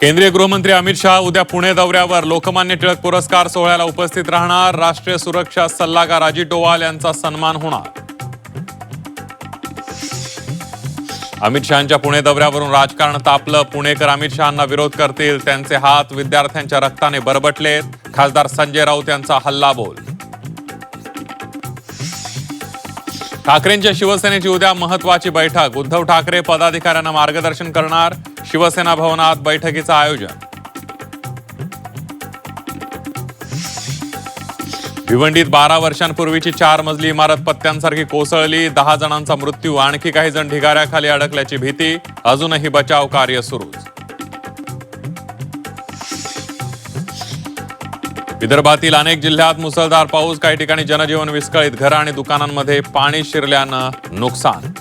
केंद्रीय गृहमंत्री अमित शाह उद्या पुणे दौऱ्यावर लोकमान्य टिळक पुरस्कार सोहळ्याला उपस्थित राहणार। राष्ट्रीय सुरक्षा सल्लागार अजित डोवाल यांचा सन्मान होणार। अमित शहांच्या पुणे दौऱ्यावरून राजकारण तापलं। पुणेकर अमित शहांना विरोध करतील, त्यांचे हात विद्यार्थ्यांच्या रक्ताने बरबटलेत। खासदार संजय राऊत यांचा हल्लाबोल। ठाकरेंच्या शिवसेनेची उद्या महत्त्वाची बैठक। उद्धव ठाकरे पदाधिकाऱ्यांना मार्गदर्शन करणार। शिवसेना भवनात बैठकीचं आयोजन। भिवंडीत 12 वर्षांपूर्वीची 4 मजली इमारत पत्त्यांसारखी कोसळली। 10 जणांचा मृत्यू, आणखी काही जण ढिगाऱ्याखाली अडकल्याची भीती। अजूनही बचाव कार्य सुरूच। विदर्भातील अनेक जिल्ह्यात मुसळधार पाऊस, काही ठिकाणी जनजीवन विस्कळीत। घरं आणि दुकानांमध्ये पाणी शिरल्यानं नुकसान।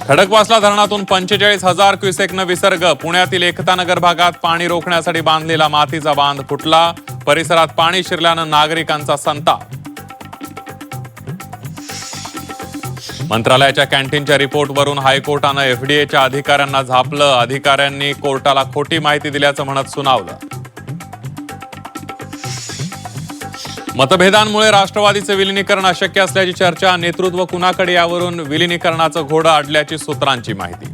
खडकवासला धरणातून 45,000 क्युसेकनं विसर्ग। पुण्यातील एकतानगर भागात पाणी रोखण्यासाठी बांधलेला मातीचा बांध फुटला। परिसरात पाणी शिरल्यानं नागरिकांचा संताप। मंत्रालयाच्या कॅन्टीनच्या रिपोर्टवरून हायकोर्टानं एफडीएच्या अधिकाऱ्यांना झापलं। अधिकाऱ्यांनी कोर्टाला खोटी माहिती दिल्याचं म्हणत सुनावलं। मतभेदांमुळे राष्ट्रवादीचे विलिनीकरण अशक्य असल्याची चर्चा। नेतृत्व कुणाकडे यावरून विलिनीकरणाचं घोडं अडल्याची सूत्रांची माहिती।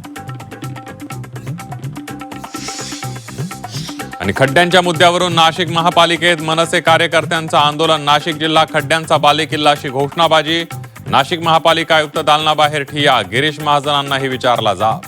आणि खड्ड्यांच्या मुद्द्यावरून नाशिक महापालिकेत मनसे कार्यकर्त्यांचं आंदोलन। नाशिक जिल्हा खड्ड्यांचा बालेकिल्ला अशी घोषणाबाजी। नाशिक महापालिका आयुक्त दालनाबाहेर ठिय्या। गिरीश महाजनांनाही विचारला जाब।